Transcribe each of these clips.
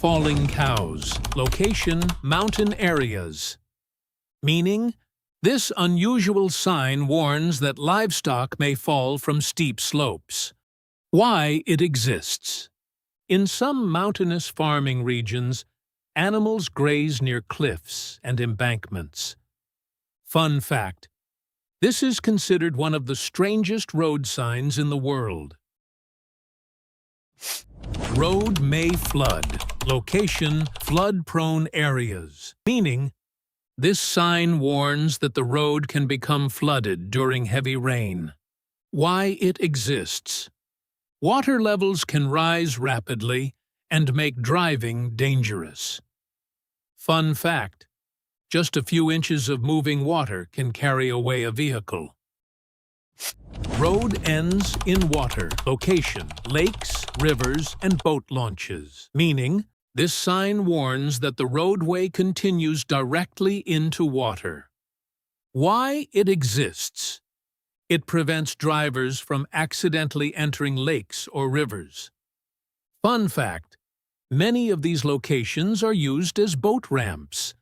Falling cows. Location, mountain areas. Meaning, this unusual sign warns that livestock may fall from steep slopes. Why it exists. In some mountainous farming regions, animals graze near cliffs and embankments. Fun fact: this is considered one of the strangest road signs in the world. Road may flood. Location, flood-prone areas. Meaning, this sign warns that the road can become flooded during heavy rain. Why it exists. Water levels can rise rapidly and make driving dangerous. Fun fact: just a few inches of moving water can carry away a vehicle. Road ends in water. Location, lakes, rivers, and boat launches. Meaning, this sign warns that the roadway continues directly into water. Why it exists. It prevents drivers from accidentally entering lakes or rivers. Fun fact: many of these locations are used as boat ramps.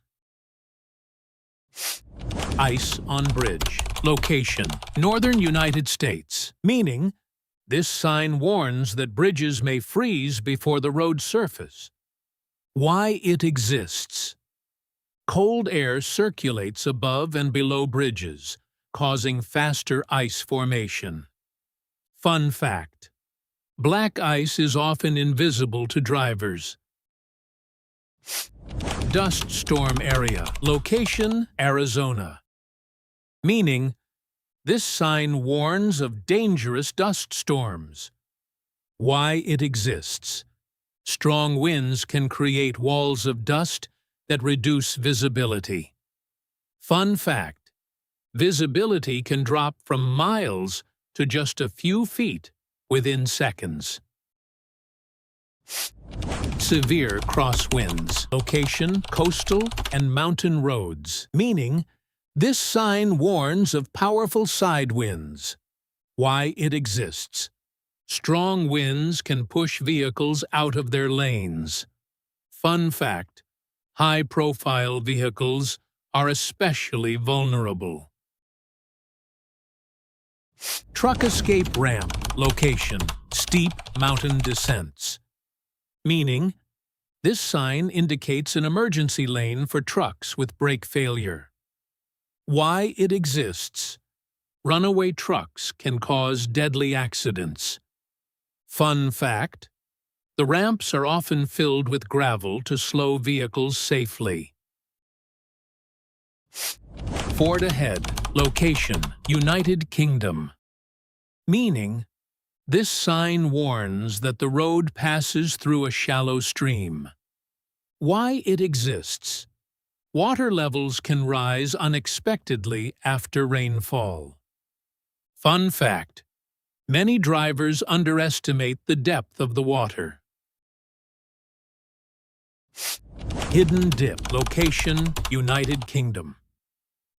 Ice on bridge. Location, northern United States. Meaning, this sign warns that bridges may freeze before the road surface. Why it exists. Cold air circulates above and below bridges, causing faster ice formation. Fun fact: black ice is often invisible to drivers. Dust storm area. Location, Arizona. Meaning, this sign warns of dangerous dust storms. Why it exists. Strong winds can create walls of dust that reduce visibility. Fun fact: visibility can drop from miles to just a few feet within seconds. Severe crosswinds. Location, coastal and mountain roads. Meaning, this sign warns of powerful side winds. Why it exists. Strong winds can push vehicles out of their lanes. Fun fact: high-profile vehicles are especially vulnerable. Truck escape ramp. Location, steep mountain descents. Meaning, this sign indicates an emergency lane for trucks with brake failure. Why it exists. Runaway trucks can cause deadly accidents. Fun fact: the ramps are often filled with gravel to slow vehicles safely. Ford ahead. Location, United Kingdom. Meaning, this sign warns that the road passes through a shallow stream. Why it exists. Water levels can rise unexpectedly after rainfall. Fun fact: many drivers underestimate the depth of the water. Hidden dip. Location, United Kingdom.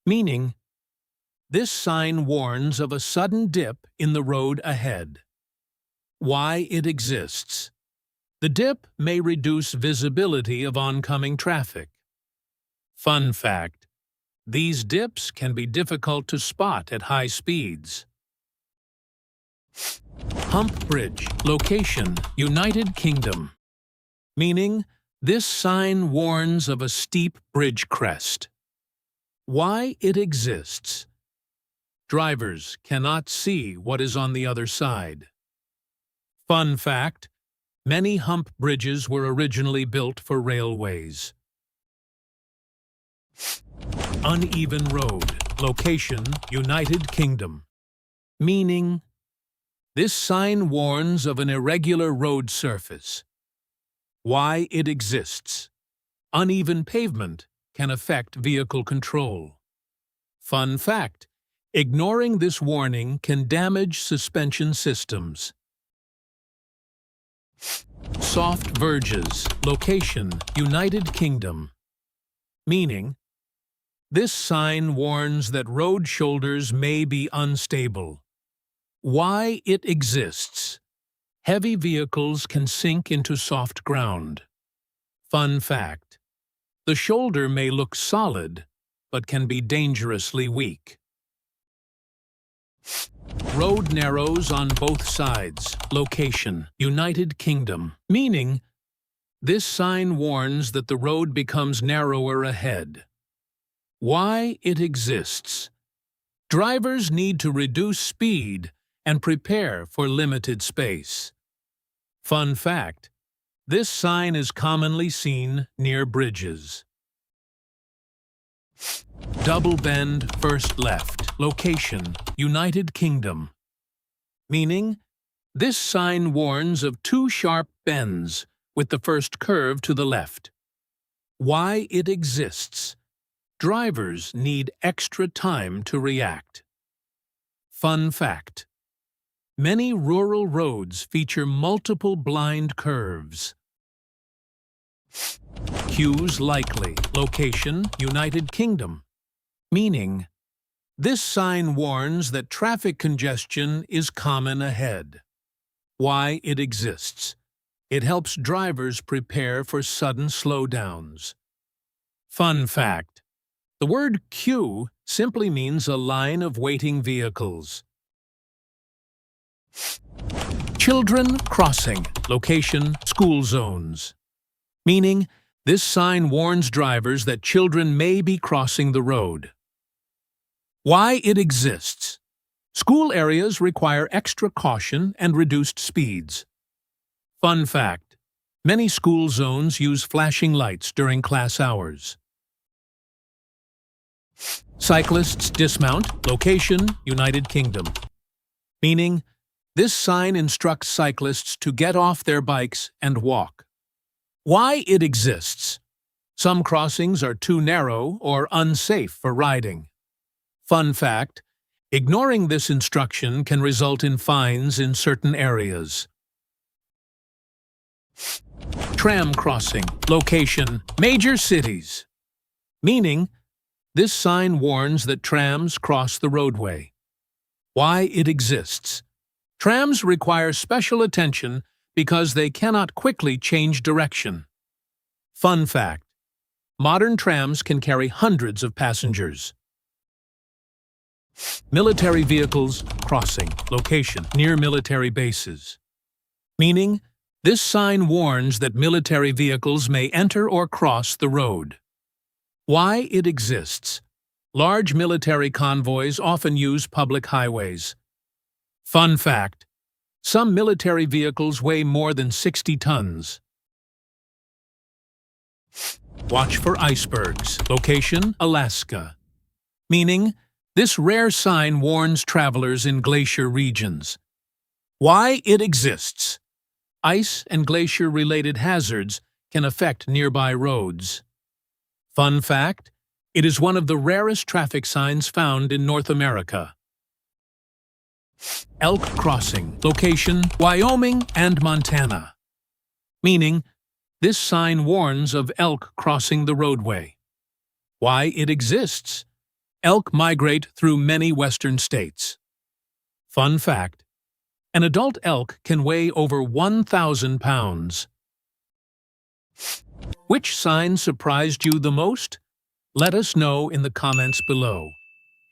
Meaning, this sign warns of a sudden dip in the road ahead. Why it exists. The dip may reduce visibility of oncoming traffic. Fun fact: these dips can be difficult to spot at high speeds. Hump bridge. Location, United Kingdom. Meaning, this sign warns of a steep bridge crest. Why it exists. Drivers cannot see what is on the other side. Fun fact: many hump bridges were originally built for railways. Uneven road. Location, United Kingdom. Meaning, this sign warns of an irregular road surface. Why it exists. Uneven pavement can affect vehicle control. Fun fact: ignoring this warning can damage suspension systems. Soft verges. Location, United Kingdom. Meaning, this sign warns that road shoulders may be unstable. Why it exists. Heavy vehicles can sink into soft ground. Fun fact: the shoulder may look solid, but can be dangerously weak. Road narrows on both sides. Location: United Kingdom. Meaning, this sign warns that the road becomes narrower ahead. Why it exists: drivers need to reduce speed and prepare for limited space. Fun fact: this sign is commonly seen near bridges. Double bend, first left. Location: United Kingdom. Meaning, this sign warns of two sharp bends, with the first curve to the left. Why it exists: drivers need extra time to react. Fun fact: many rural roads feature multiple blind curves. Cues likely. Location: United Kingdom. Meaning, this sign warns that traffic congestion is common ahead. Why it exists: it helps drivers prepare for sudden slowdowns. Fun fact: the word queue simply means a line of waiting vehicles. Children crossing. Location: school zones. Meaning, this sign warns drivers that children may be crossing the road. Why it exists: school areas require extra caution and reduced speeds. Fun fact: many school zones use flashing lights during class hours. Cyclists dismount. Location: United Kingdom. Meaning, this sign instructs cyclists to get off their bikes and walk. Why it exists: some crossings are too narrow or unsafe for riding. Fun fact: ignoring this instruction can result in fines in certain areas. Tram crossing. Location: major cities. Meaning, this sign warns that trams cross the roadway. Why it exists: trams require special attention because they cannot quickly change direction. Fun fact: modern trams can carry hundreds of passengers. Military vehicles crossing. Location: near military bases. Meaning, this sign warns that military vehicles may enter or cross the road. Why it exists: large military convoys often use public highways. Fun fact: some military vehicles weigh more than 60 tons. Watch for icebergs. Location: Alaska. Meaning, this rare sign warns travelers in glacier regions. Why it exists: ice and glacier-related hazards can affect nearby roads. Fun fact: it is one of the rarest traffic signs found in North America. Elk crossing. Location: Wyoming and Montana. Meaning, this sign warns of elk crossing the roadway. Why it exists: elk migrate through many western states. Fun fact: an adult elk can weigh over 1,000 pounds. Which sign surprised you the most? Let us know in the comments below.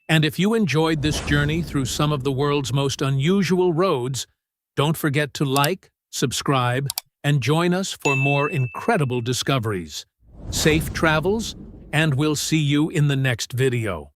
And if you enjoyed this journey through some of the world's most unusual roads, don't forget to like, subscribe, and join us for more incredible discoveries. Safe travels, and we'll see you in the next video.